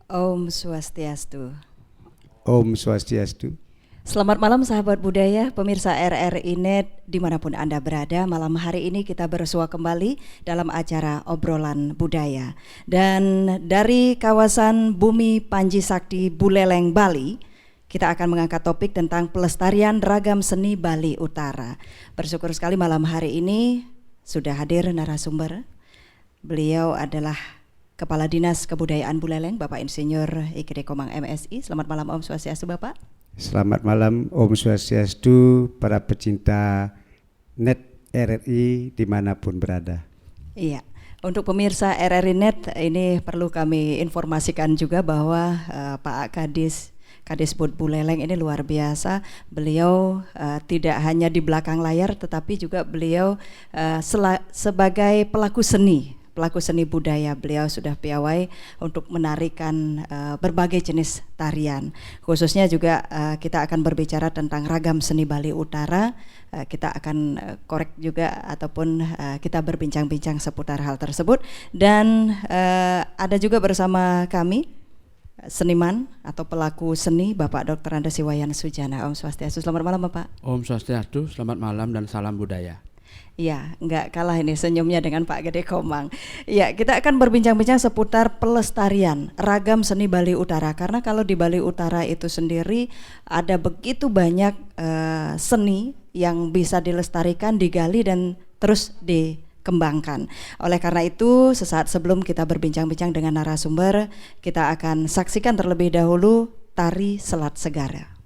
Om Swastiastu. Om Swastiastu. Selamat malam sahabat budaya, pemirsa RRI Net dimanapun Anda berada. Malam hari ini kita bersua kembali dalam acara obrolan budaya. Dan dari kawasan Bumi Panji Sakti Buleleng, Bali, kita akan mengangkat topik tentang pelestarian ragam seni Bali Utara. Bersyukur sekali malam hari ini sudah hadir narasumber. Beliau adalah Kepala Dinas Kebudayaan Buleleng, Bapak Insinyur Ikede Komang MSI. Selamat malam Om Swastiastu Bapak. Selamat malam Om Swastiastu, para pecinta Net RRI dimanapun berada. Iya, untuk pemirsa RRI Net ini perlu kami informasikan juga bahwa Pak Kadisbud Buleleng ini luar biasa. Beliau tidak hanya di belakang layar, tetapi juga beliau sebagai pelaku seni budaya. Beliau sudah piawai untuk menarikan berbagai jenis tarian. Khususnya juga kita akan berbicara tentang ragam seni Bali Utara. Kita akan korek juga ataupun kita berbincang-bincang seputar hal tersebut. Dan ada juga bersama kami seniman atau pelaku seni Bapak Dr. Andes Iwayan Sujana. Om Swastiastu. Selamat malam Bapak. Om Swastiastu, selamat malam dan salam budaya. Ya, nggak kalah ini senyumnya dengan Pak Gede Komang. Ya, kita akan berbincang-bincang seputar pelestarian ragam seni Bali Utara. Karena kalau di Bali Utara itu sendiri ada begitu banyak seni yang bisa dilestarikan, digali dan terus dikembangkan. Oleh karena itu, sesaat sebelum kita berbincang-bincang dengan narasumber, kita akan saksikan terlebih dahulu tari Selat Segara.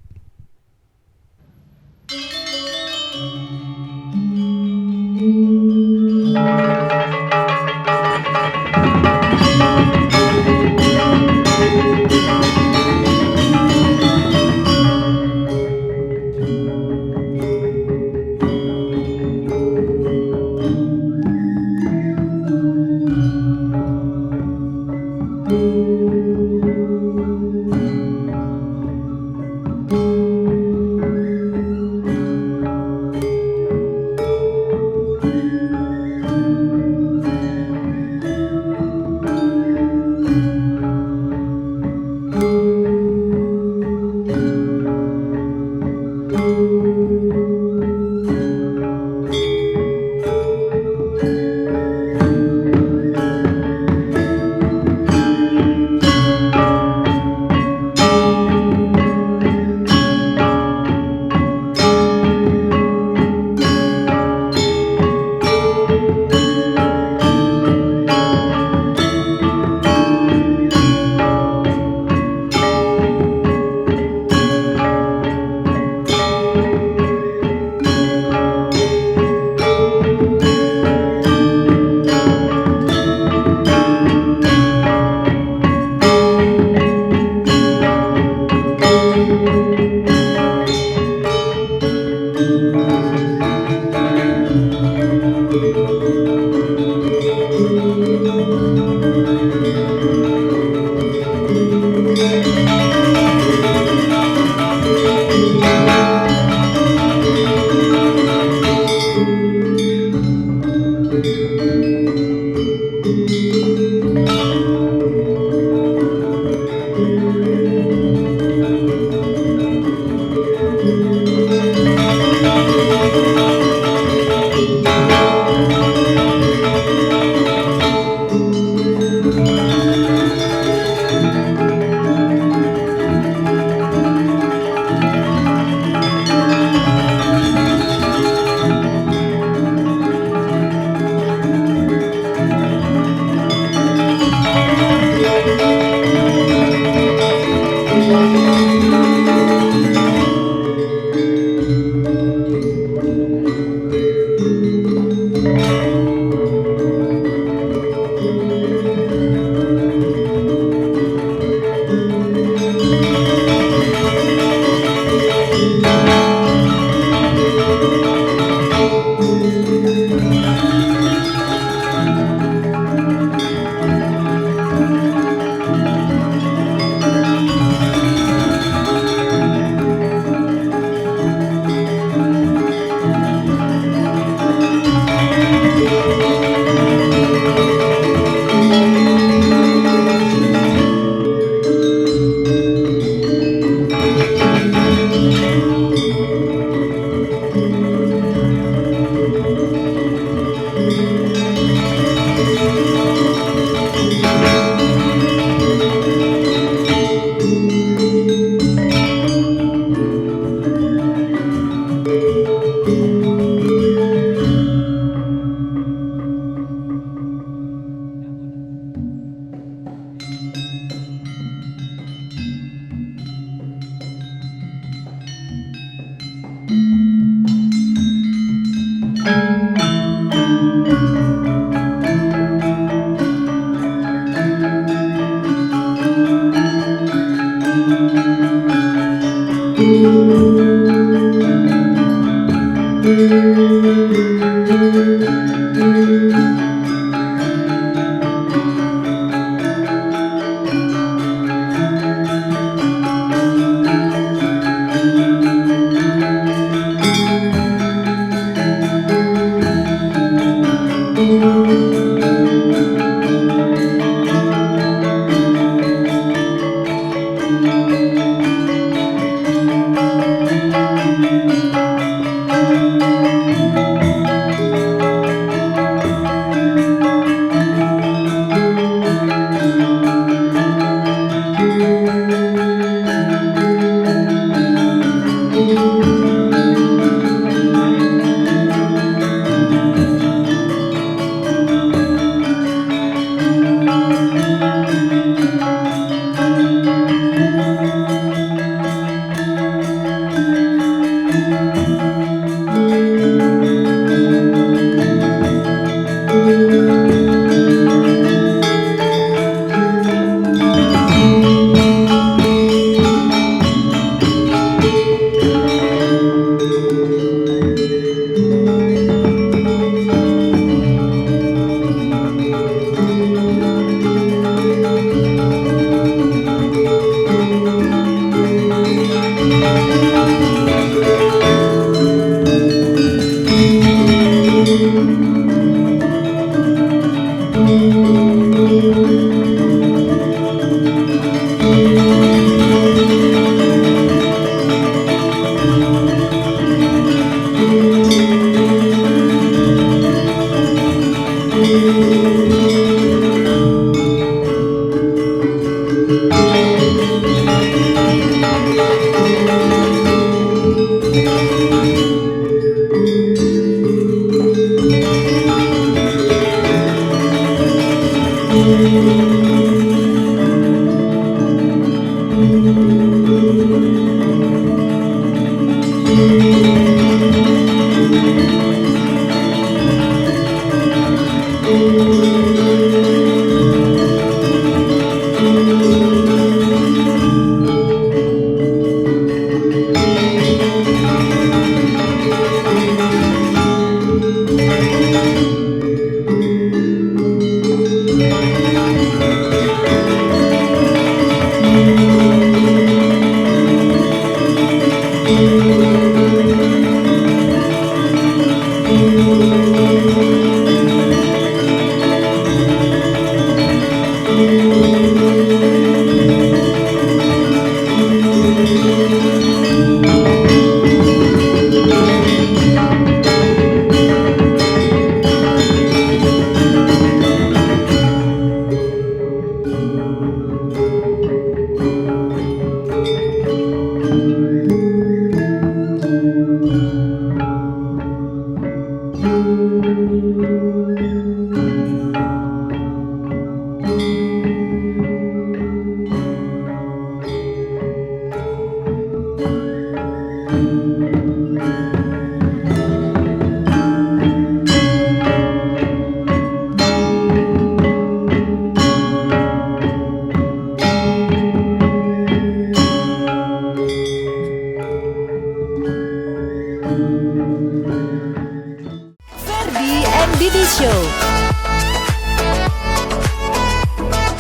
Ferdi and Didi Show.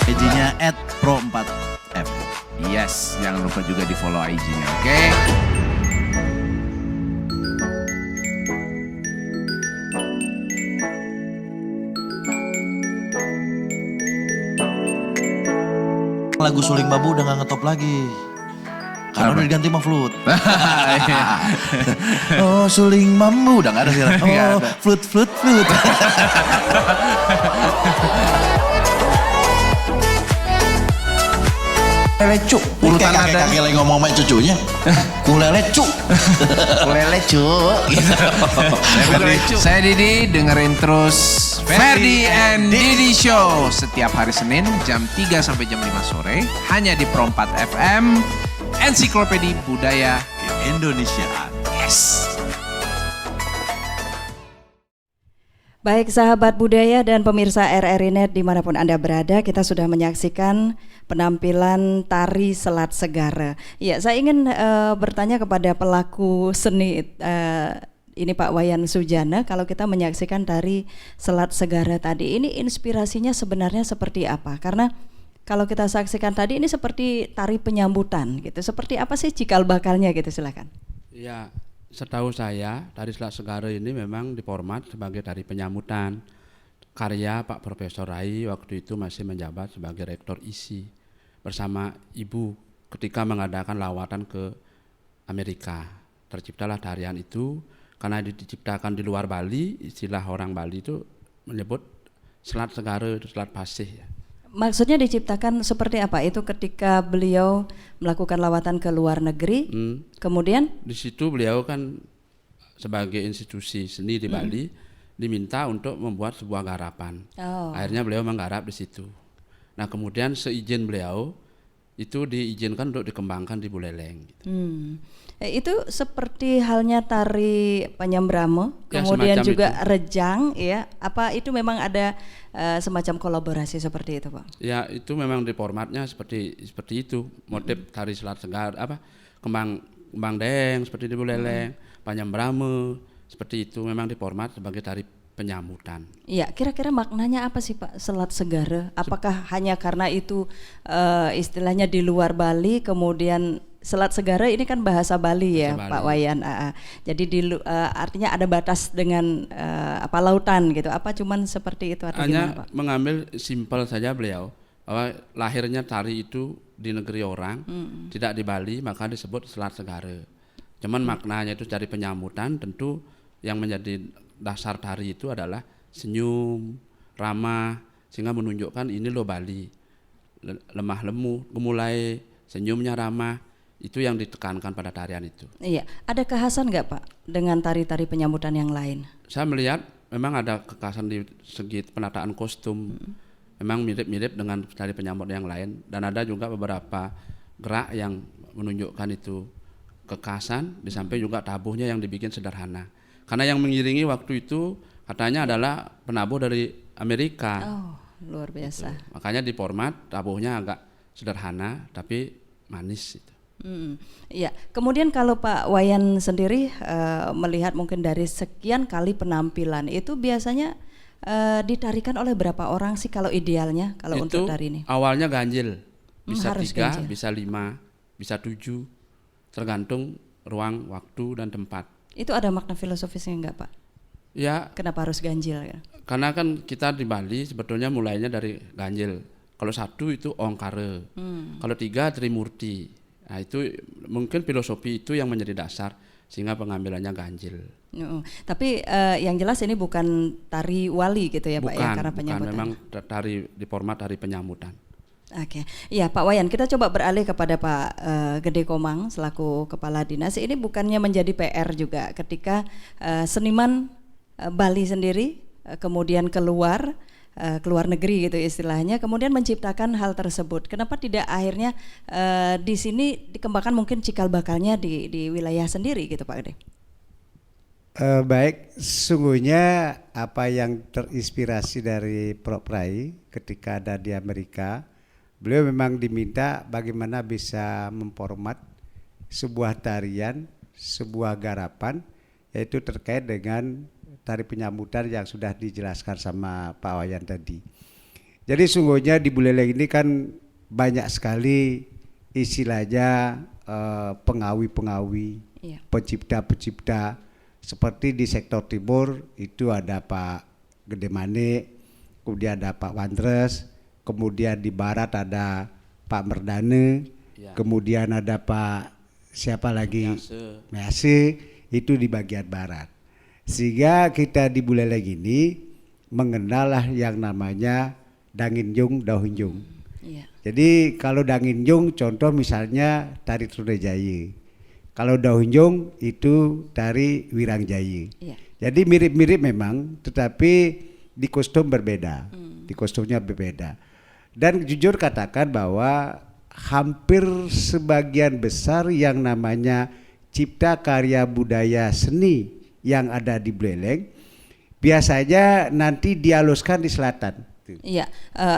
IG-nya @pro4f. Yes, jangan lupa juga di follow IG-nya, oke? Lagu Suling Bambu udah gak ngetop lagi. Karena udah diganti sama flute. Oh, Suling Bambu udah gak ada sekarang. Oh, flute. Lelecu. Urutan ada. Kakek lagi ngomong sama cucunya. Kulelecu. Kulelecu. Saya Didi, dengerin terus Ferdi and Didi Show setiap hari Senin jam 3 sampai jam 5 sore hanya di Pro 4 FM, Ensiklopedia Budaya Indonesiaan. Yes. Baik sahabat budaya dan pemirsa RRI Net dimanapun Anda berada, kita sudah menyaksikan penampilan tari Selat Segara. Ya, saya ingin bertanya kepada pelaku seni ini Pak Wayan Sujana, kalau kita menyaksikan tari Selat Segara tadi, ini inspirasinya sebenarnya seperti apa? Karena kalau kita saksikan tadi ini seperti tari penyambutan gitu. Seperti apa sih cikal bakalnya gitu, silakan. Ya, setahu saya tari Selat Segara ini memang diformat sebagai tari penyambutan karya Pak Profesor Rai waktu itu masih menjabat sebagai Rektor ISI bersama Ibu ketika mengadakan lawatan ke Amerika. Terciptalah tarian itu karena diciptakan di luar Bali, istilah orang Bali itu menyebut Selat Segara itu Selat Pasih ya. Maksudnya diciptakan seperti apa? Itu ketika beliau melakukan lawatan ke luar negeri, kemudian di situ beliau kan sebagai institusi seni di Bali diminta untuk membuat sebuah garapan. Akhirnya beliau menggarap di situ. Nah kemudian seizin beliau itu diizinkan untuk dikembangkan di Buleleng. Gitu. Itu seperti halnya tari Penyambramo, Ya, kemudian semacam juga itu. Rejang, ya. Apa itu memang ada semacam kolaborasi seperti itu, Pak? Ya itu memang di formatnya seperti itu, motif tari Selat Segara, kembang deng seperti di Buleleng, Penyambramo seperti itu, memang di format sebagai tari penyambutan. Iya, kira-kira maknanya apa sih Pak Selat Segara? Apakah hanya karena itu istilahnya di luar Bali, kemudian Selat Segara ini kan bahasa Bali ya, Bahasa Pak Bali. Wayan. Jadi artinya ada batas dengan lautan gitu. Apa cuman seperti itu atau gimana, Hanya Pak? mengambil simpel saja beliau bahwa lahirnya tari itu di negeri orang, tidak di Bali, maka disebut Selat Segara. Cuman maknanya itu dari penyambutan, tentu yang menjadi dasar tari itu adalah senyum, ramah, sehingga menunjukkan ini loh Bali, lemah lemu, mulai senyumnya ramah, itu yang ditekankan pada tarian itu. Iya, ada kekhasan nggak Pak dengan tari-tari penyambutan yang lain? Saya melihat memang ada kekhasan di segi penataan kostum, memang mirip-mirip dengan tari penyambut yang lain, dan ada juga beberapa gerak yang menunjukkan itu kekhasan, di samping juga tabuhnya yang dibikin sederhana. Karena yang mengiringi waktu itu katanya adalah penabuh dari Amerika. Oh, luar biasa. Makanya di format tabuhnya agak sederhana tapi manis itu. Iya. Kemudian kalau Pak Wayan sendiri melihat mungkin dari sekian kali penampilan itu biasanya ditarikan oleh berapa orang sih kalau idealnya kalau Itu untuk tari ini? awalnya ganjil, bisa Harus 3, ganjil. bisa 5, bisa 7, tergantung ruang, waktu dan tempat. Itu ada makna filosofisnya enggak Pak? Ya, Kenapa harus ganjil ya? karena kan kita di Bali sebetulnya mulainya dari ganjil, Kalau 1 itu Ongkare. Kalau 3 Trimurti. Nah itu mungkin filosofi itu yang menjadi dasar sehingga pengambilannya ganjil. Tapi yang jelas ini bukan tari wali gitu ya Pak ya, karena penyambutan. Memang tari di format tari penyambutan. Oke, iya Pak Wayan, kita coba beralih kepada Pak Gede Komang selaku Kepala Dinas. Ini bukannya menjadi PR juga ketika seniman Bali sendiri kemudian keluar negeri gitu istilahnya, kemudian menciptakan hal tersebut. Kenapa tidak akhirnya di sini dikembangkan mungkin cikal bakalnya di wilayah sendiri gitu Pak Gede? Baik, sesungguhnya apa yang terinspirasi dari Prof. Rai ketika ada di Amerika, beliau memang diminta bagaimana bisa memformat sebuah tarian, sebuah garapan, yaitu terkait dengan tari penyambutan yang sudah dijelaskan sama Pak Wayan tadi. Jadi sungguhnya di Buleleng ini kan banyak sekali istilahnya pengawi-pengawi, pencipta-pencipta. Seperti di sektor timur itu ada Pak Gede Mane, kemudian ada Pak Wandres, kemudian di barat ada Pak Merdane, kemudian ada Pak siapa lagi? Mease, itu di bagian barat. Sehingga kita di Buleleng ini mengenal yang namanya Danginjung, Daunjung. Jadi kalau Danginjung contoh misalnya tari Trunajaya. Kalau Daunjung itu tari Wirangjaya. Jadi mirip-mirip memang, tetapi di kostum berbeda. Di kostumnya berbeda. Dan jujur katakan bahwa hampir sebagian besar yang namanya cipta karya budaya seni yang ada di Buleleng biasanya nanti dihaluskan di selatan. Iya,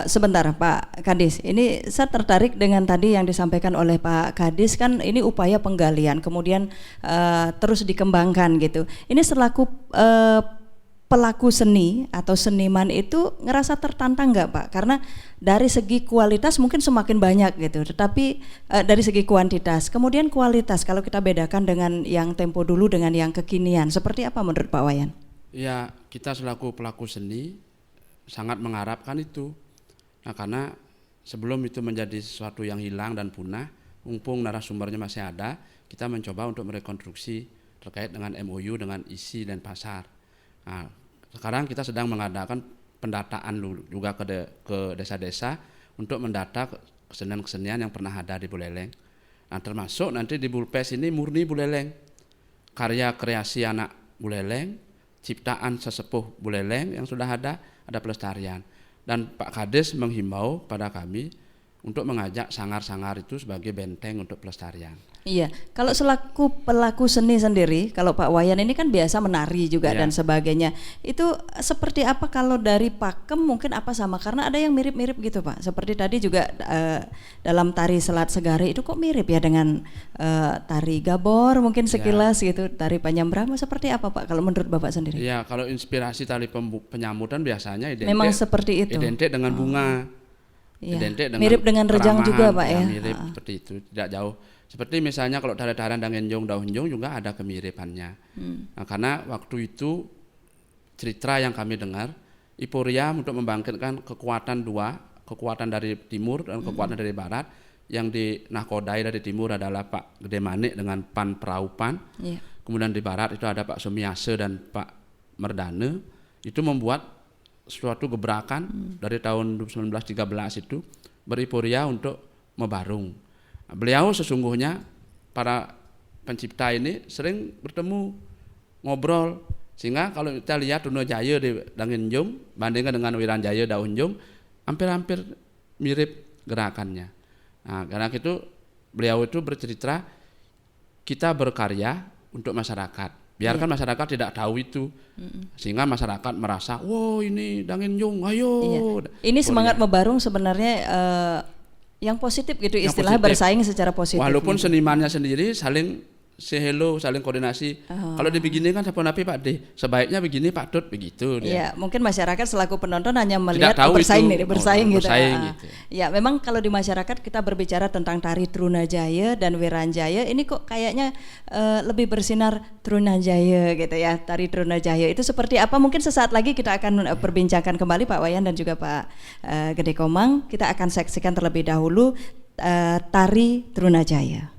sebentar Pak Kadis, ini saya tertarik dengan tadi yang disampaikan oleh Pak Kadis, kan ini upaya penggalian kemudian terus dikembangkan gitu. Ini selaku pelaku seni atau seniman itu ngerasa tertantang nggak Pak? Karena dari segi kualitas mungkin semakin banyak gitu, tetapi dari segi kuantitas, kemudian kualitas kalau kita bedakan dengan yang tempo dulu dengan yang kekinian, seperti apa menurut Pak Wayan? Ya, kita selaku pelaku seni sangat mengharapkan itu. Nah, karena sebelum itu menjadi sesuatu yang hilang dan punah, mumpung narasumbernya masih ada, kita mencoba untuk merekonstruksi terkait dengan MOU dengan isi dan pasar. Nah, sekarang kita sedang mengadakan pendataan juga ke desa-desa untuk mendata kesenian-kesenian yang pernah ada di Buleleng. Nah, termasuk nanti di Bulpes ini murni Buleleng, karya kreasi anak Buleleng, ciptaan sesepuh Buleleng yang sudah ada pelestarian. Dan Pak Kades menghimbau pada kami untuk mengajak sanggar-sanggar itu sebagai benteng untuk pelestarian. Iya, kalau selaku pelaku seni sendiri, kalau Pak Wayan ini kan biasa menari juga dan sebagainya. Itu seperti apa kalau dari pakem mungkin apa sama? Karena ada yang mirip-mirip gitu Pak. Seperti tadi juga dalam tari Selat Segare itu kok mirip ya dengan tari Gabor mungkin sekilas gitu, tari Panyambrama seperti apa Pak kalau menurut Bapak sendiri? Iya, kalau inspirasi tari penyambutan biasanya identik, memang seperti itu. Identik dengan bunga. Dengan mirip dengan rejang juga Pak ya. Mirip seperti itu, tidak jauh. Seperti misalnya kalau tari-tarian Danginjung, Daunjung juga ada kemiripannya. Nah, karena waktu itu cerita yang kami dengar, Iporia untuk membangkitkan kekuatan kekuatan dari timur dan kekuatan dari barat, yang dinakodai dari timur adalah Pak Gede Manik dengan Pan Praupan. Kemudian di barat itu ada Pak Sumiase dan Pak Merdane. Itu membuat suatu gebrakan dari tahun 1913 itu beriporia untuk mebarung. Beliau sesungguhnya para pencipta ini sering bertemu, ngobrol, sehingga kalau kita lihat Trunajaya di Danginjung bandingkan dengan Wirangjaya Daunjung hampir-hampir mirip gerakannya. Nah, karena itu beliau itu bercerita kita berkarya untuk masyarakat. Biarkan masyarakat tidak tahu itu, sehingga masyarakat merasa, wow ini Danginjung, ayo. Ini semangat mebarung sebenarnya yang positif gitu, istilah bersaing secara positif. Walaupun senimannya sendiri saling say hello, saling koordinasi. Kalau begini kan telepon api Pak D, sebaiknya begini Pak Dut, begitu dia. Ya, mungkin masyarakat selaku penonton hanya melihat tahu bersaing itu. nih, bersaing gitu. Bersaing gitu. Ya, memang kalau di masyarakat kita berbicara tentang tari Trunajaya dan Wiranjaya, ini kok kayaknya lebih bersinar Trunajaya gitu ya. Tari Trunajaya itu seperti apa? Mungkin sesaat lagi kita akan perbincangkan kembali Pak Wayan dan juga Pak Gede Komang. Kita akan saksikan terlebih dahulu tari Trunajaya.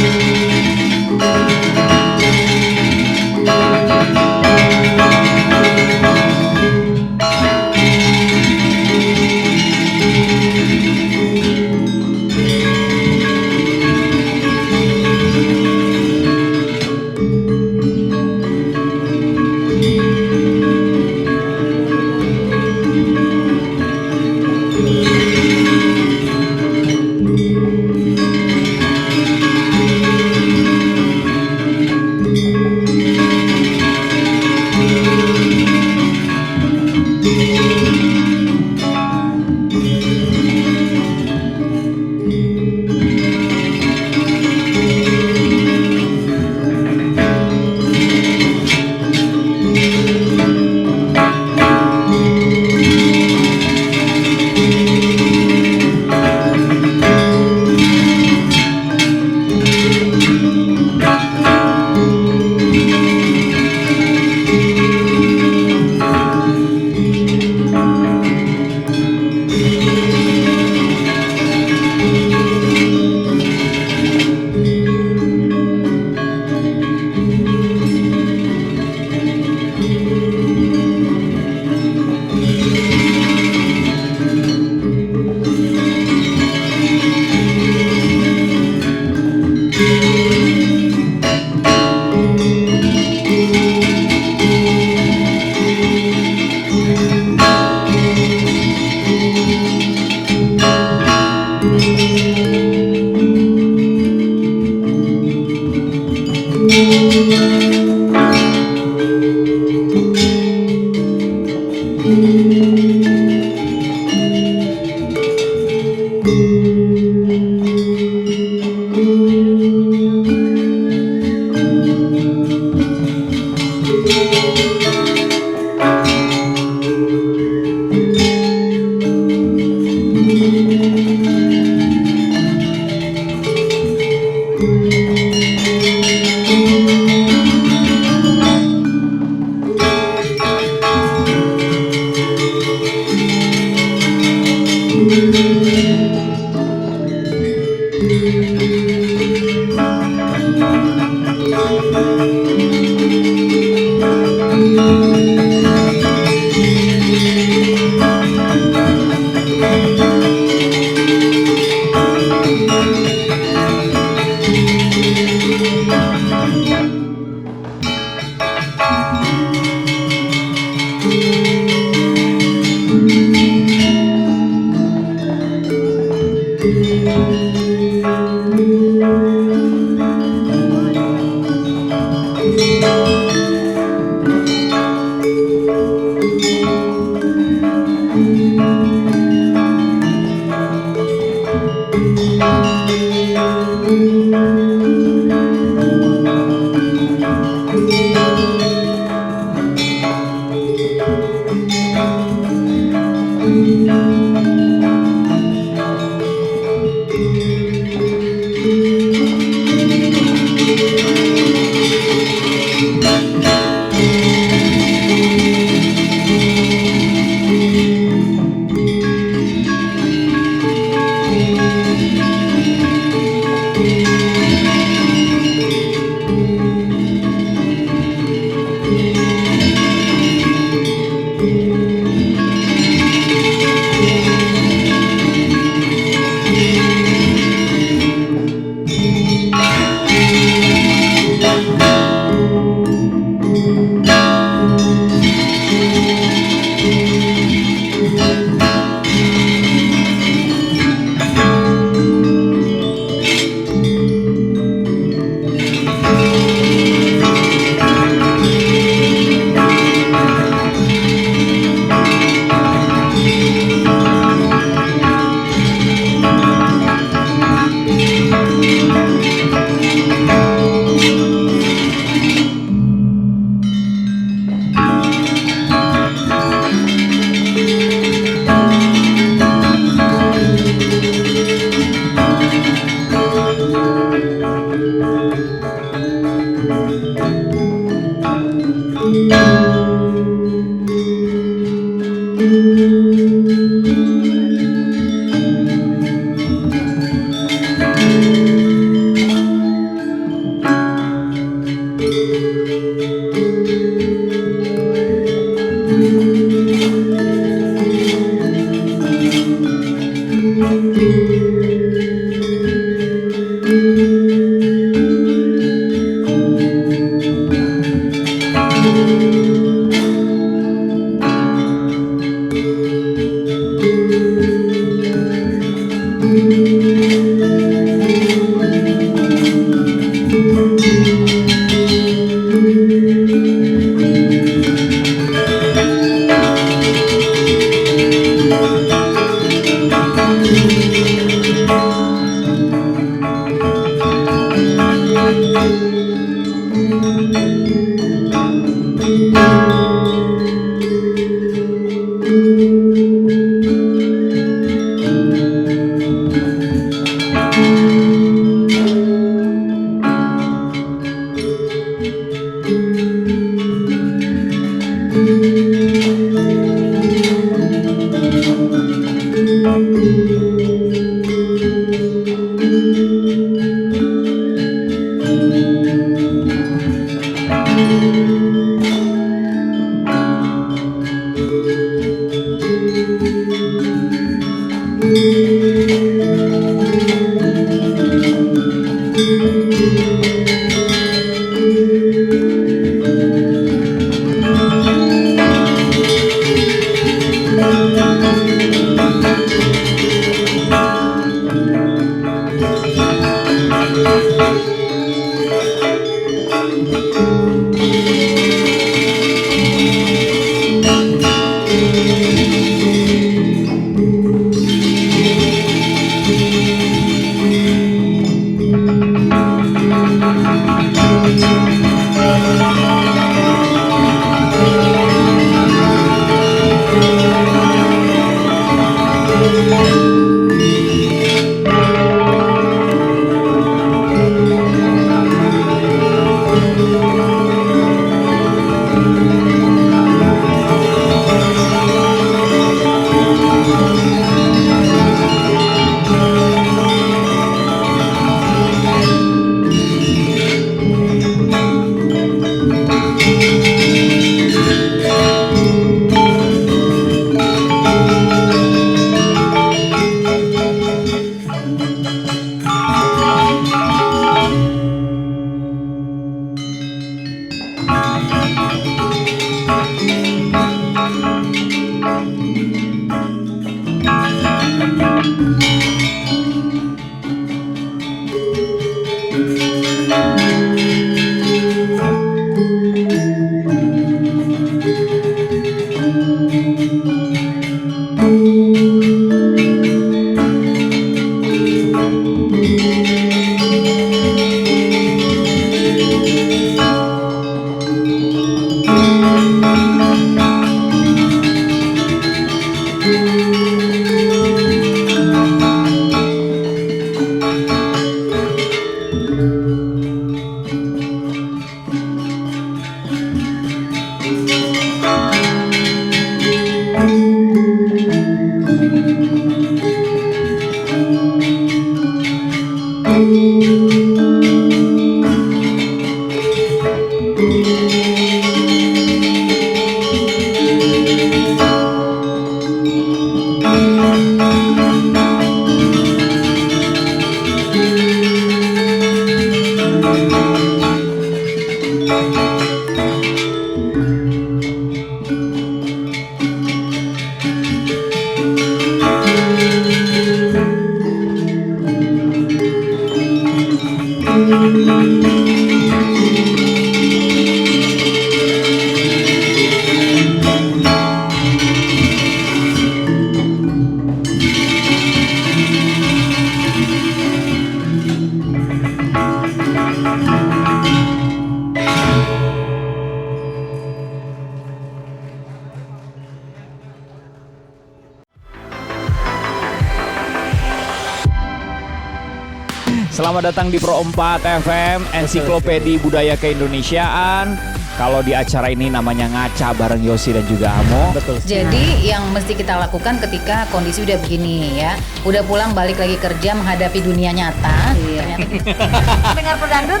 Selamat datang di Pro 4 FM, Ensiklopedi Budaya Keindonesiaan. Kalau di acara ini namanya ngaca bareng Yosi dan juga Amo. Betul. Jadi yang mesti kita lakukan ketika kondisi udah begini ya, udah pulang balik lagi kerja menghadapi dunia nyata. Ternyata kita dengar pedangdut,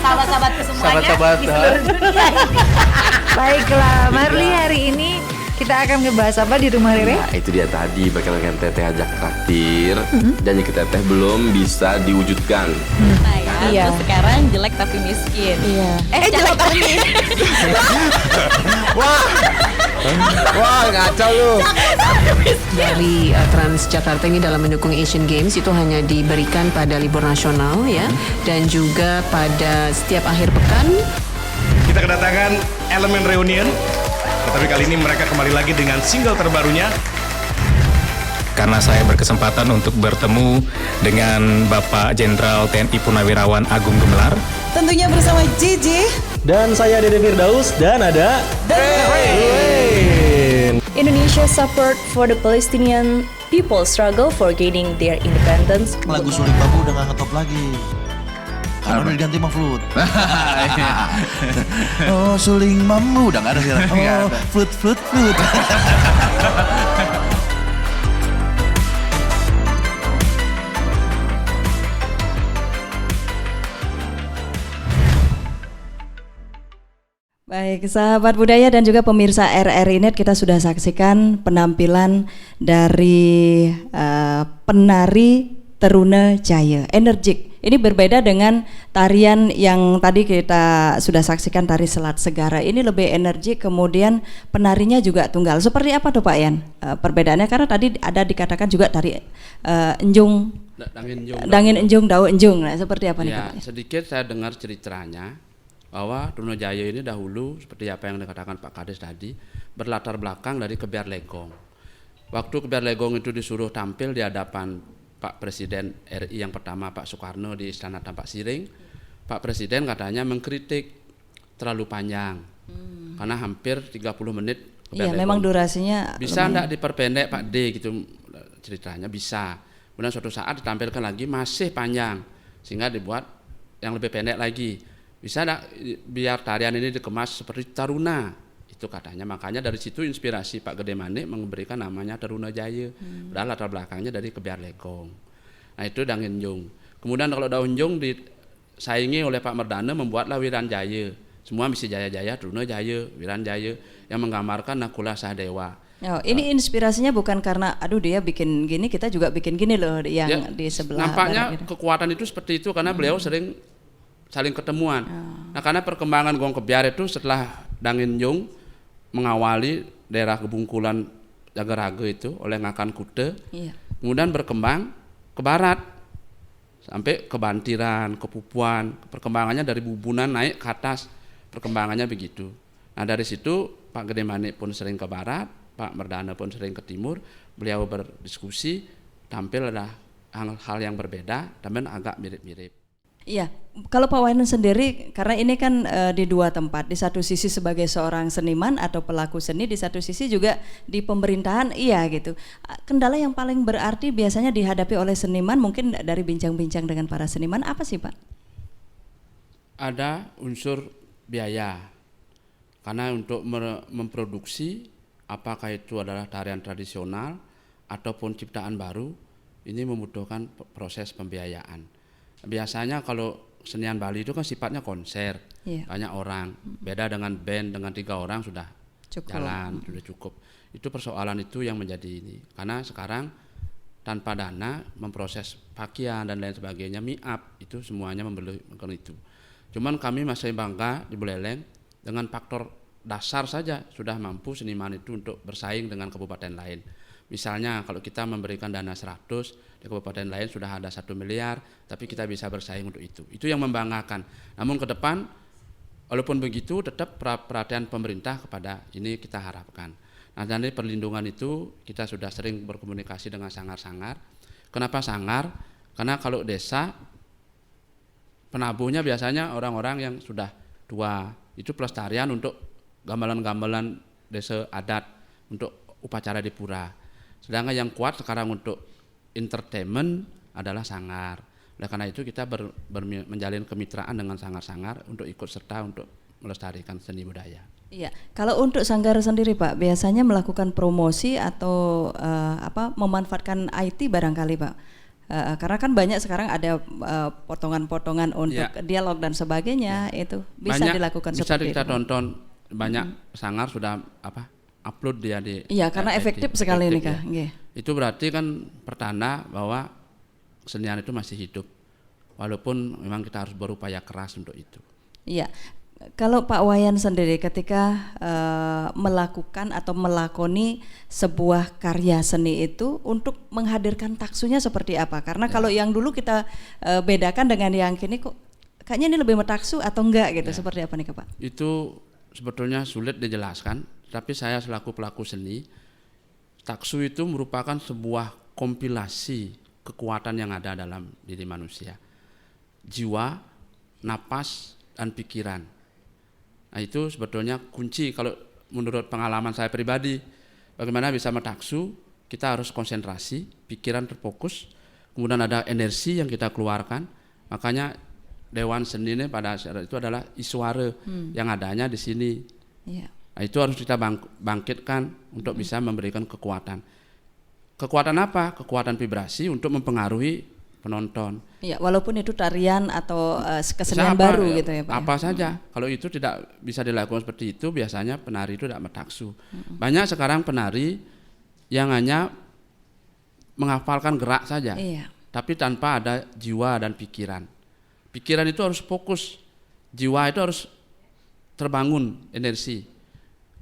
sahabat-sahabatku semuanya di seluruh dunia. Baiklah, Marli, hari ini kita akan ngebahas apa di rumah Rere? Nah, itu dia tadi bakalan teteh ajak traktir. Janji ke teteh belum bisa diwujudkan. Iya. Terus sekarang jelek tapi miskin. Iya. Jelek tapi miskin. Wah, ngaco lu. Dari Transjakarta ini dalam mendukung Asian Games itu hanya diberikan pada libur nasional ya, dan juga pada setiap akhir pekan. Kita kedatangan Elemen Reunion, tetapi kali ini mereka kembali lagi dengan single terbarunya. Karena saya berkesempatan untuk bertemu dengan Bapak Jenderal TNI Purnawirawan Agung Gumelar. Tentunya bersama JJ. Dan saya Dede Firdaus dan ada The Rain. Indonesia support for the Palestinian people struggle for gaining their independence. Lagu Suling Bambu udah gak ngetop lagi. Karena udah diganti sama flute. Oh, Suling Bambu udah gak ada sekarang. Oh, flute. Baik, sahabat budaya dan juga pemirsa RRI Net, kita sudah saksikan penampilan dari penari Teruna Jaya, energik. Ini berbeda dengan tarian yang tadi kita sudah saksikan, tari Selat Segara. Ini lebih energik, kemudian penarinya juga tunggal. Seperti apa tuh Pak Yan perbedaannya? Karena tadi ada dikatakan juga tari enjung, dangin enjung, dau enjung. Nah, seperti apa nih Pak? Sedikit saya dengar ceritanya bahwa Teruna Jaya ini dahulu seperti apa yang dikatakan Pak Kades tadi, berlatar belakang dari Kebiar Legong. Waktu Kebiar Legong itu disuruh tampil di hadapan Pak Presiden RI yang pertama Pak Soekarno di Istana Tampak Siring, Pak Presiden katanya mengkritik terlalu panjang karena hampir 30 menit. Iya, memang durasinya bisa enggak diperpendek Pak D gitu ceritanya, bisa. Kemudian suatu saat ditampilkan lagi masih panjang sehingga dibuat yang lebih pendek lagi. Bisa enggak biar tarian ini dikemas seperti Taruna, itu katanya. Makanya dari situ inspirasi Pak Gede Manik memberikan namanya Teruna Jaya. Padahal latar belakangnya dari Kebiar Legong. Nah itu Dangin Jung. Kemudian kalau Daun Jung disaingi oleh Pak Merdana, membuatlah Wiran Jaya. Semua misi jaya-jaya, Teruna Jaya, Wiran Jaya, yang menggambarkan Nakula Sahadewa. Oh, ini inspirasinya bukan karena aduh dia bikin gini, kita juga bikin gini loh yang ya, di sebelah. Nampaknya kekuatan itu seperti itu karena beliau sering saling ketemuan. Nah karena perkembangan Gong Kebiar itu setelah Dangin Jung mengawali daerah Kebungkulan Jagaraga itu oleh Ngakan Kute, kemudian berkembang ke barat sampai ke Bantiran, ke Pupuan. Perkembangannya dari Bubunan naik ke atas, perkembangannya begitu. Nah dari situ Pak Gede Manik pun sering ke barat, Pak Merdana pun sering ke timur. Beliau berdiskusi, tampil ada hal-hal yang berbeda, tapi agak mirip-mirip. Iya, kalau Pak Wahyu sendiri, karena ini kan di dua tempat, di satu sisi sebagai seorang seniman atau pelaku seni, di satu sisi juga di pemerintahan, iya gitu. Kendala yang paling berarti biasanya dihadapi oleh seniman, mungkin dari bincang-bincang dengan para seniman, apa sih Pak? Ada unsur biaya, karena untuk memproduksi, apakah itu adalah tarian tradisional ataupun ciptaan baru, ini membutuhkan proses pembiayaan. Biasanya kalau kesenian Bali itu kan sifatnya konser, banyak orang. Beda dengan band dengan 3 orang sudah jalan, sudah cukup. Itu persoalan itu yang menjadi ini. Karena sekarang tanpa dana memproses pakaian dan lain sebagainya, MIAP itu semuanya memerlukan itu. Cuman kami masih bangga di Buleleng dengan faktor dasar saja sudah mampu seniman itu untuk bersaing dengan kabupaten lain. Misalnya kalau kita memberikan dana 100, di kabupaten lain sudah ada 1 miliar, tapi kita bisa bersaing untuk itu. Itu yang membanggakan. Namun ke depan, walaupun begitu tetap perhatian pemerintah kepada ini kita harapkan. Nah, dari perlindungan itu kita sudah sering berkomunikasi dengan sanggar-sanggar. Kenapa sanggar? Karena kalau desa, penabuhnya biasanya orang-orang yang sudah tua. Itu pelestarian untuk gamelan-gamelan desa adat, untuk upacara di pura. Sedangkan yang kuat sekarang untuk entertainment adalah sanggar. Oleh karena itu kita menjalin kemitraan dengan sanggar-sanggar untuk ikut serta untuk melestarikan seni budaya. Iya, kalau untuk sanggar sendiri Pak, biasanya melakukan promosi atau memanfaatkan IT barangkali Pak? Karena kan banyak sekarang ada potongan-potongan untuk dialog dan sebagainya, itu bisa dilakukan bisa seperti kita itu. tonton banyak sanggar sudah upload dia di. Iya, karena efektif sekali nih Kak. Ya. Itu berarti kan pertanda bahwa kesenian itu masih hidup, walaupun memang kita harus berupaya keras untuk itu. Iya, kalau Pak Wayan sendiri ketika melakukan atau melakoni sebuah karya seni itu untuk menghadirkan taksunya seperti apa? Karena kalau yang dulu kita bedakan dengan yang kini kok kayaknya ini lebih metaksu atau enggak gitu, seperti apa nih Pak? Itu sebetulnya sulit dijelaskan, tapi saya selaku pelaku seni, taksu itu merupakan sebuah kompilasi kekuatan yang ada dalam diri manusia, jiwa, napas, dan pikiran. Nah itu sebetulnya kunci kalau menurut pengalaman saya pribadi. Bagaimana bisa metaksu, kita harus konsentrasi, pikiran terfokus, kemudian ada energi yang kita keluarkan. Makanya Dewan Seni ini pada saat itu adalah iswara yang adanya di sini. Nah itu harus kita bangkitkan untuk bisa memberikan kekuatan. Kekuatan apa? Kekuatan vibrasi untuk mempengaruhi penonton. Ya, walaupun itu tarian atau kesenian baru gitu ya Pak. Apa saja. Kalau itu tidak bisa dilakukan seperti itu, biasanya penari itu tidak metaksu. Banyak sekarang penari yang hanya menghafalkan gerak saja, tapi tanpa ada jiwa dan pikiran. Pikiran itu harus fokus, jiwa itu harus terbangun energi.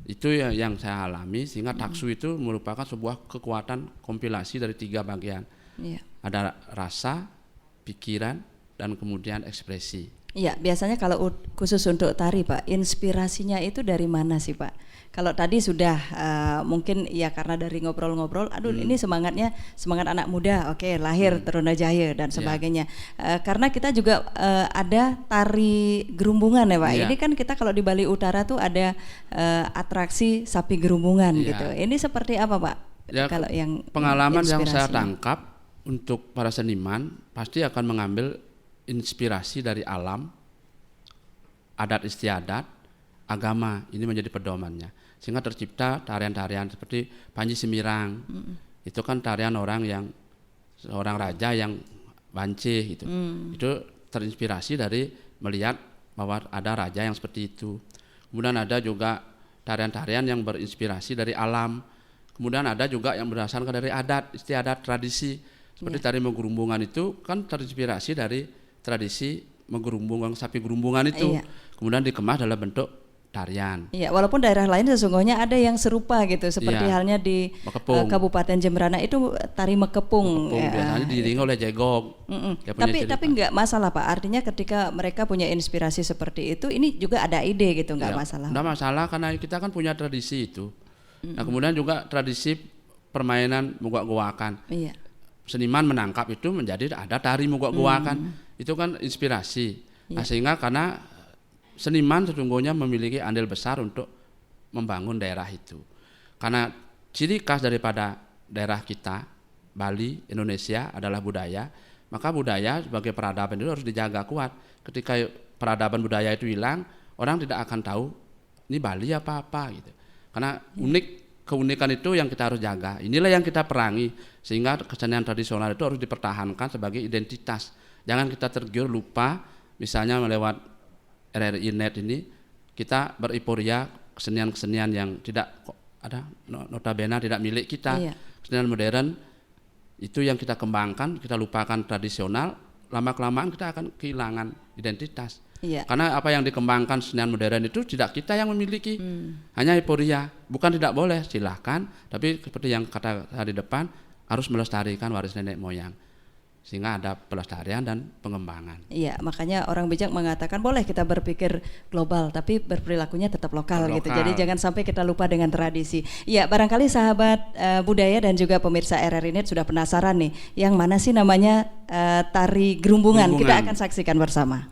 Itu yang saya alami, sehingga taksu itu merupakan sebuah kekuatan kompilasi dari 3 bagian. Ada rasa, pikiran, dan kemudian ekspresi. Iya, biasanya kalau khusus untuk tari Pak, inspirasinya itu dari mana sih Pak? Kalau tadi sudah mungkin ya karena dari ngobrol-ngobrol, aduh ini semangat anak muda, oke, lahir Trunajaya dan sebagainya. Karena kita juga ada tari gerumbungan ya Pak. Ini kan kita kalau di Bali Utara tuh ada atraksi sapi gerumbungan gitu. Ini seperti apa Pak? Ya, kalau yang pengalaman yang saya tangkap untuk para seniman pasti akan mengambil inspirasi dari alam, adat istiadat, agama, ini menjadi pedomannya. Sehingga tercipta tarian-tarian seperti Panji Semirang. Itu kan tarian seorang raja yang banci gitu. Itu terinspirasi dari melihat bahwa ada raja yang seperti itu. Kemudian ada juga tarian-tarian yang berinspirasi dari alam. Kemudian ada juga yang berdasarkan dari adat, istiadat, tradisi. Seperti tari menggerumbungan itu kan terinspirasi dari tradisi menggerumbungan sapi gerumbungan itu. Kemudian dikemas dalam bentuk tarian. Iya, walaupun daerah lain sesungguhnya ada yang serupa gitu, seperti halnya di Kabupaten Jemberana itu tari Mekepung. Biasanya diiringi oleh jegok. Tapi nggak masalah Pak. Artinya ketika mereka punya inspirasi seperti itu, ini juga ada ide gitu, nggak masalah. Nggak masalah karena kita kan punya tradisi itu. Nah kemudian juga tradisi permainan mugak-guakan. Seniman menangkap itu menjadi ada tari mugak-guakan. Itu kan inspirasi. Nah sehingga karena seniman sesungguhnya memiliki andil besar untuk membangun daerah itu. Karena ciri khas daripada daerah kita, Bali, Indonesia adalah budaya, maka budaya sebagai peradaban itu harus dijaga kuat. Ketika peradaban budaya itu hilang, orang tidak akan tahu ini Bali apa-apa gitu. Karena keunikan itu yang kita harus jaga. Inilah yang kita perangi, sehingga kesenian tradisional itu harus dipertahankan sebagai identitas. Jangan kita tergiur lupa misalnya lewat RRI Net ini kita beriporia kesenian-kesenian yang tidak ada notabene tidak milik kita. Kesenian modern itu yang kita kembangkan, kita lupakan tradisional, lama-kelamaan kita akan kehilangan identitas. Karena apa yang dikembangkan kesenian modern itu tidak kita yang memiliki, hanya euforia. Bukan tidak boleh, silahkan, tapi seperti yang kata di depan, harus melestarikan waris nenek moyang. Sehingga ada pelestarian dan pengembangan. Iya, makanya orang bijak mengatakan boleh kita berpikir global, tapi berperilakunya tetap lokal gitu. Jadi jangan sampai kita lupa dengan tradisi. Iya, barangkali sahabat budaya dan juga pemirsa RRI Net sudah penasaran nih, yang mana sih namanya tari gerumbungan. Kita akan saksikan bersama.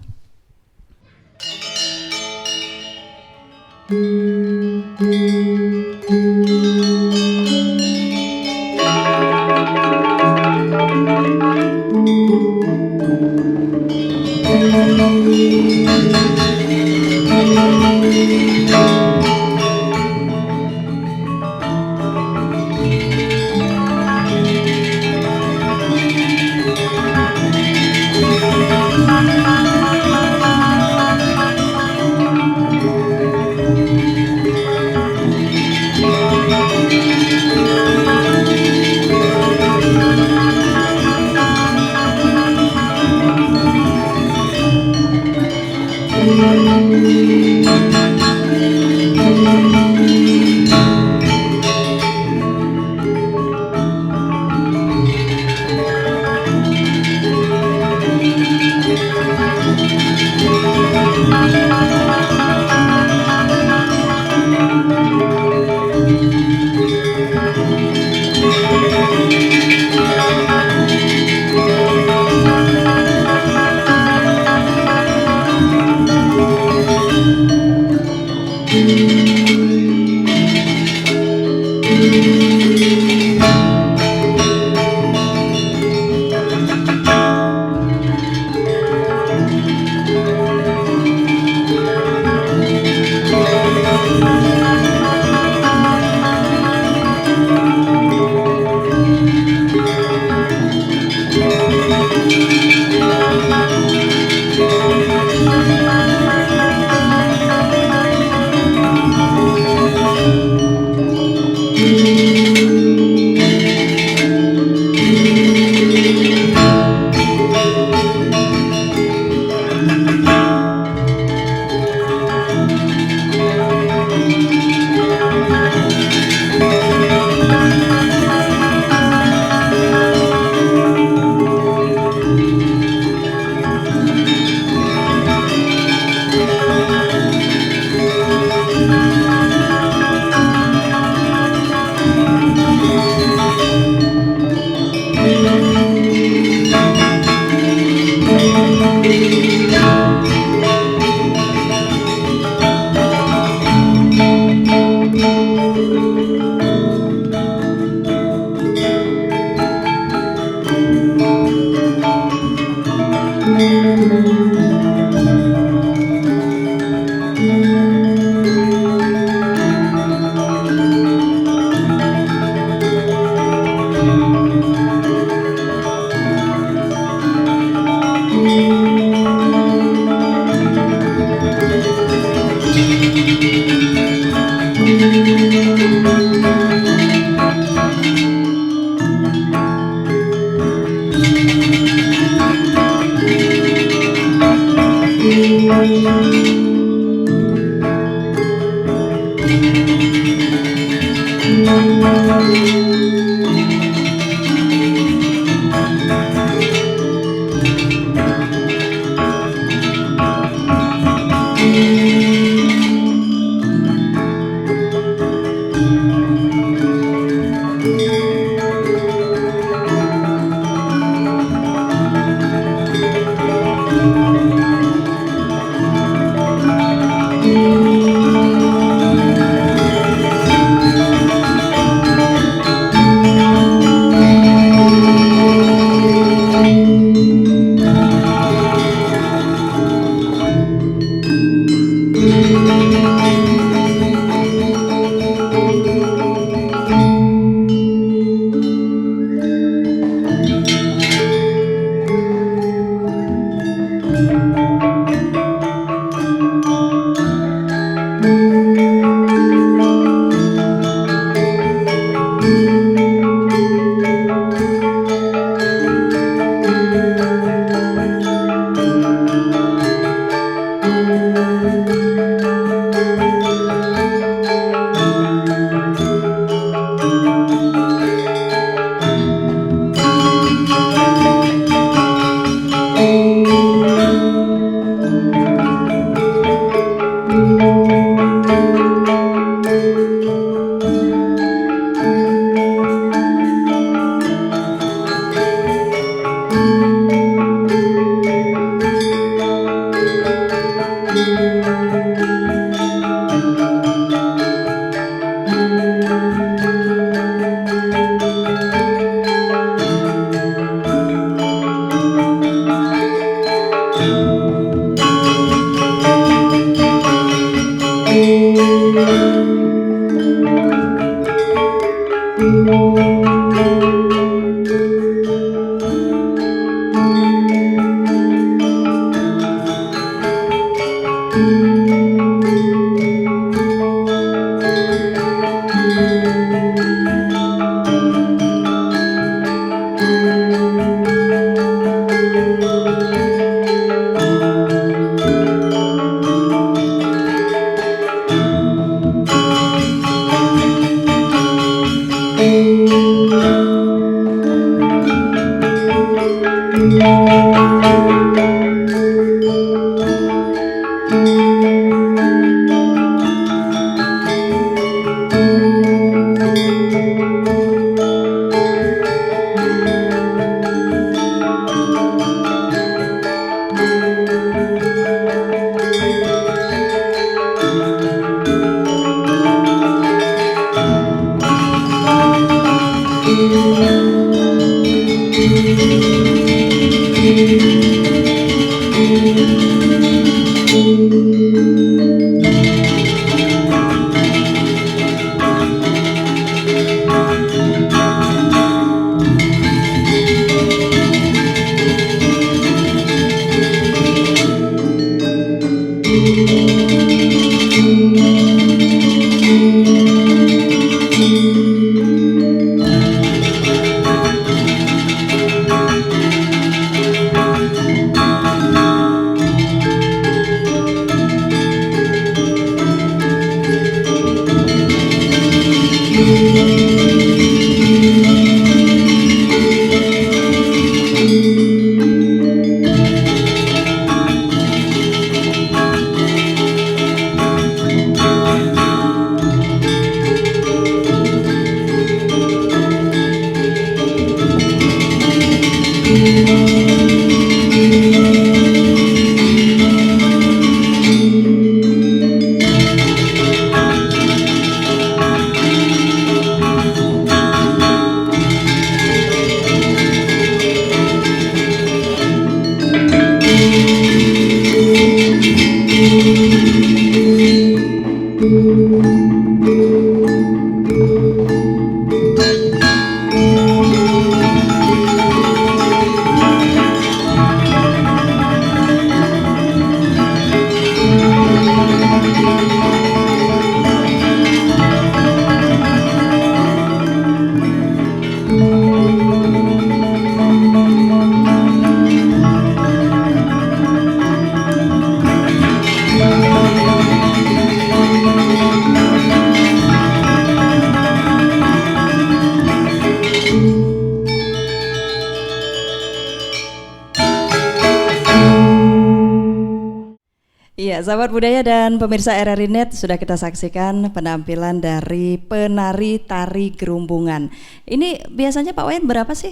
Iya, sahabat budaya dan pemirsa RRI Net, sudah kita saksikan penampilan dari penari tari gerumbungan. Ini biasanya Pak Wayan berapa sih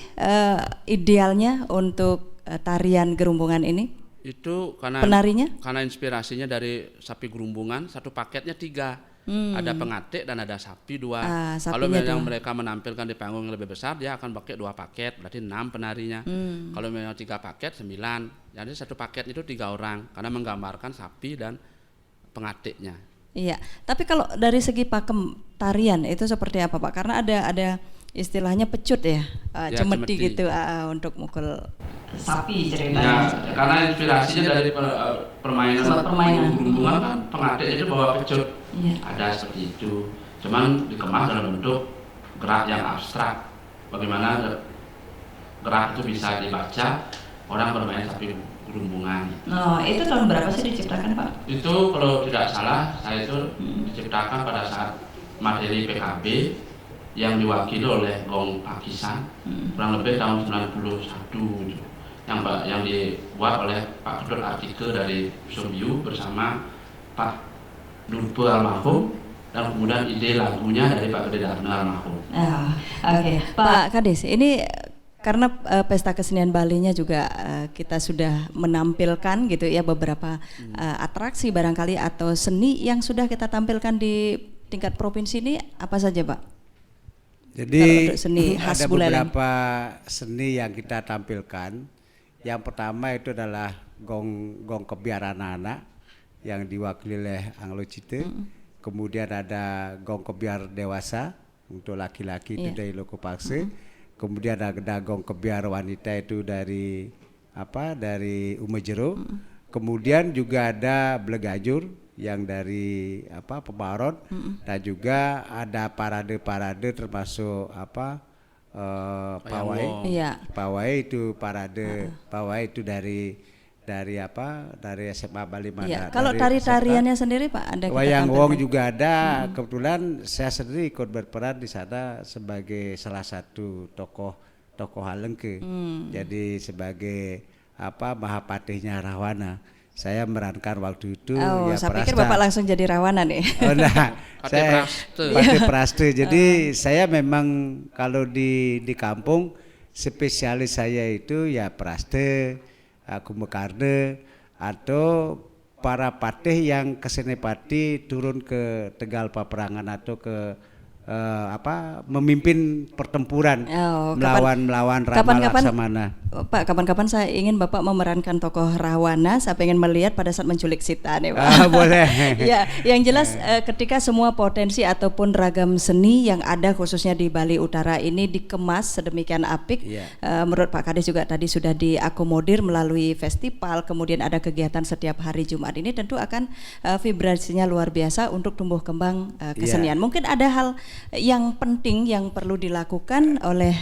idealnya untuk tarian gerumbungan ini? Itu karena penarinya? Karena inspirasinya dari sapi gerumbungan, satu paketnya 3. Ada pengatik dan ada sapi 2. Kalau memang mereka menampilkan di panggung yang lebih besar, dia akan pakai 2 paket, berarti 6 penarinya. Kalau memang 3 paket 9. Jadi satu paket itu 3 orang karena menggambarkan sapi dan pengatiknya. Iya, tapi kalau dari segi pakem tarian itu seperti apa Pak? Karena ada istilahnya pecut ya, cemeti gitu untuk mukul sapi ceritanya. Ya, karena inspirasinya dari permainan gerumbungan kan pengatik itu bawa pecut. Ada seperti itu. Cuman dikemas dalam bentuk gerak yang abstrak. Bagaimana gerak itu bisa dibaca orang bermain sapi Gerumbungan. Oh, itu tahun berapa sih diciptakan, Pak? Itu kalau tidak salah saya itu diciptakan pada saat materi PKB yang diwakili oleh Gong Pakisan kurang lebih tahun 91 gitu. Yang dibuat oleh Pak Kedot Artikel dari Subiu bersama Pak Nurpe almarhum, dan kemudian ide lagunya dari Pak Gede Darno almarhum. Oke. Pak Kadis, ini karena Pesta Kesenian Bali-nya juga kita sudah menampilkan gitu ya beberapa atraksi barangkali atau seni yang sudah kita tampilkan di tingkat provinsi ini apa saja, Pak? Jadi seni khas ada Buleleng. beberapa seni yang kita tampilkan. Yang pertama itu adalah gong kebiar anak-anak yang diwakili oleh Anglo Cite. Kemudian ada gong kebiar dewasa untuk laki-laki itu dari Loko Pakse. Kemudian ada gong kebiar wanita itu dari Umejero. Kemudian juga ada Blegajur yang dari Pembaron, dan juga ada parade-parade termasuk pawai. Pawai itu parade pawai itu dari SMA Bali Mana. Kalau tari-tariannya sendiri Pak ada kita Wayang tampilkan? Wong juga ada. Kebetulan saya sendiri ikut berperan di sana sebagai salah satu tokoh Halengke. Jadi sebagai Mahapatihnya Rahwana. Saya merankan waktu itu saya pikir Bapak langsung jadi Rahwana nih. Saya Patih Praste. Jadi saya memang kalau di kampung spesialis saya itu ya Praste, Kumekarde, atau para patih yang kesenepati turun ke Tegal Paperangan atau ke memimpin pertempuran melawan Rama Laksamana. Pak, kapan-kapan saya ingin Bapak memerankan tokoh Rahwana. Saya pengen melihat pada saat menculik Sita nih, Pak. Boleh. Ya, yang jelas ketika semua potensi ataupun ragam seni yang ada khususnya di Bali Utara ini dikemas sedemikian apik, menurut Pak Kadis juga tadi sudah diakomodir melalui festival, kemudian ada kegiatan setiap hari Jumat ini, tentu akan vibrasinya luar biasa untuk tumbuh kembang kesenian. Mungkin ada hal yang penting yang perlu dilakukan oleh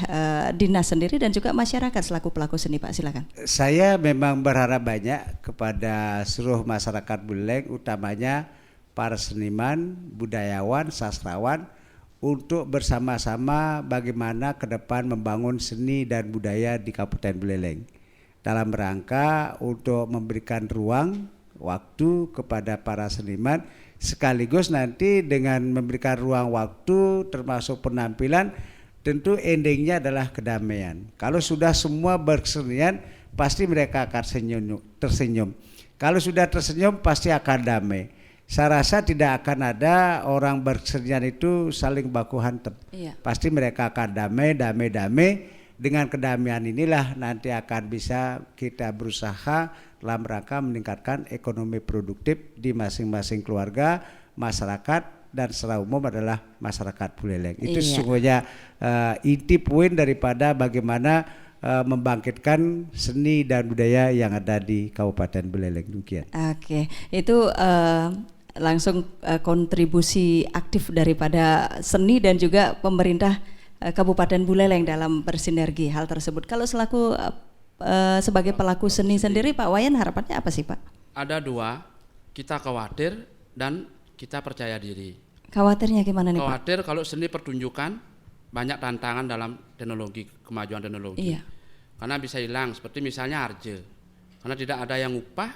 dinas sendiri dan juga masyarakat selaku pelaku seni, Pak, silakan. Saya memang berharap banyak kepada seluruh masyarakat Buleleng, utamanya para seniman, budayawan, sastrawan, untuk bersama-sama bagaimana ke depan membangun seni dan budaya di Kabupaten Buleleng dalam rangka untuk memberikan ruang waktu kepada para seniman, sekaligus nanti dengan memberikan ruang waktu termasuk penampilan, tentu endingnya adalah kedamaian. Kalau sudah semua bersenian, pasti mereka akan tersenyum. Kalau sudah tersenyum, pasti akan damai. Saya rasa tidak akan ada orang bersenian itu saling baku hantam. Pasti mereka akan damai. Dengan kedamaian inilah nanti akan bisa kita berusaha dalam rangka meningkatkan ekonomi produktif di masing-masing keluarga, masyarakat, dan secara umum adalah masyarakat Buleleng. Itu sesungguhnya inti poin daripada bagaimana membangkitkan seni dan budaya yang ada di Kabupaten Buleleng. Demikian. Oke, itu langsung kontribusi aktif daripada seni dan juga pemerintah Kabupaten Buleleng dalam bersinergi hal tersebut. Kalau selaku sebagai pelaku seni sendiri, Pak Wayan, harapannya apa sih, Pak? Ada dua, kita khawatir dan kita percaya diri. Khawatirnya gimana nih, Khawatir kalau seni pertunjukan banyak tantangan dalam teknologi, kemajuan teknologi. Karena bisa hilang, seperti misalnya arje. Karena tidak ada yang upah,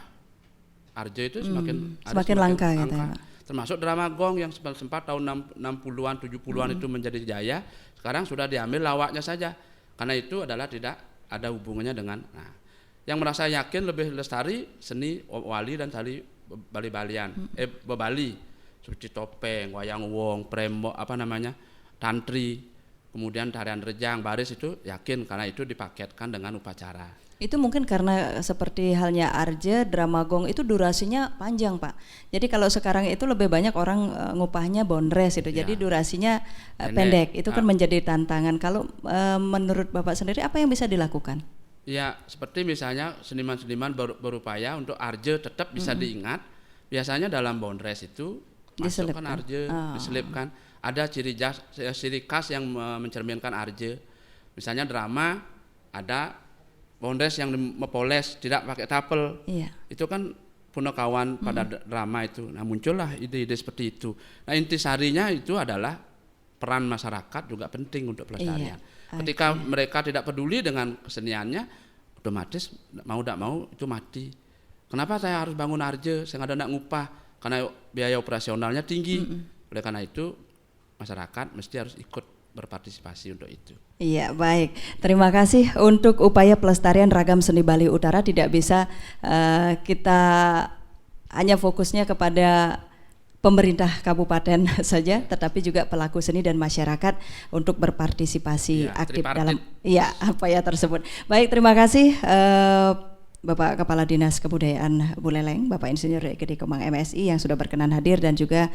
arje itu semakin langka gitu ya, Pak. Termasuk drama gong yang sempat tahun 60-an, 70-an itu menjadi jaya, sekarang sudah diambil lawaknya saja. Karena itu adalah tidak ada hubungannya dengan yang merasa yakin lebih lestari seni wali dan tali Bali-Balian, Bali, seperti topeng, wayang wong, premo, tantri, kemudian tarian rejang, baris, itu yakin karena itu dipaketkan dengan upacara. Itu mungkin karena seperti halnya arje, drama gong itu durasinya panjang, Pak. Jadi kalau sekarang itu lebih banyak orang ngupahnya bondres itu, jadi durasinya pendek. Itu kan menjadi tantangan. Kalau menurut Bapak sendiri apa yang bisa dilakukan? Ya, seperti misalnya seniman-seniman berupaya untuk arje tetap bisa diingat. Biasanya dalam bondres itu masukkan arje, diselipkan. Ada ciri khas yang mencerminkan arje. Misalnya drama ada Bondes yang mepoles tidak pakai tapel. Iya. Itu kan Punakawan pada drama itu. Nah muncullah ide-ide seperti itu. Nah intisarinya itu adalah peran masyarakat juga penting untuk pelestarian. Ketika mereka tidak peduli dengan keseniannya, otomatis mau tidak mau itu mati. Kenapa saya harus bangun arje, saya nggak ada ngupah? Karena biaya operasionalnya tinggi. Oleh karena itu masyarakat mesti harus ikut berpartisipasi untuk itu. Iya, baik. Terima kasih. Untuk upaya pelestarian ragam seni Bali Utara tidak bisa kita hanya fokusnya kepada pemerintah kabupaten saja, tetapi juga pelaku seni dan masyarakat untuk berpartisipasi aktif dalam upaya tersebut. Baik, terima kasih Bapak Kepala Dinas Kebudayaan Buleleng, Bapak Insinyur Gede Kemang MSI yang sudah berkenan hadir, dan juga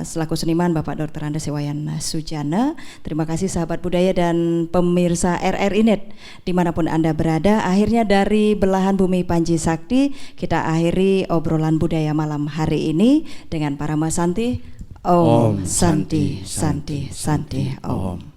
selaku seniman Bapak Dr. Andes Iwayan Sujana. Terima kasih sahabat budaya dan pemirsa RRI Net dimanapun Anda berada. Akhirnya dari belahan bumi Panji Sakti kita akhiri obrolan budaya malam hari ini dengan Parama Santi. Om Santi Santi Santi Om.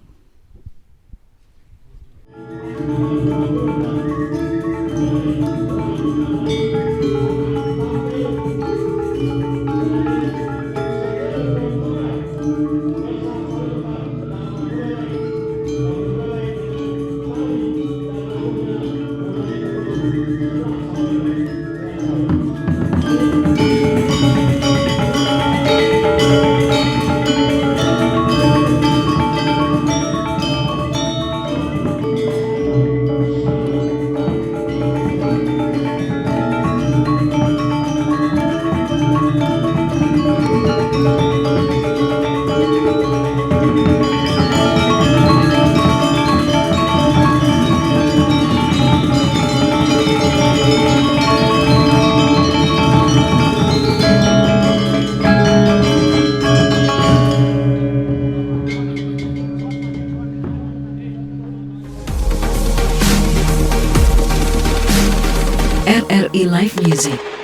RRI Live Music.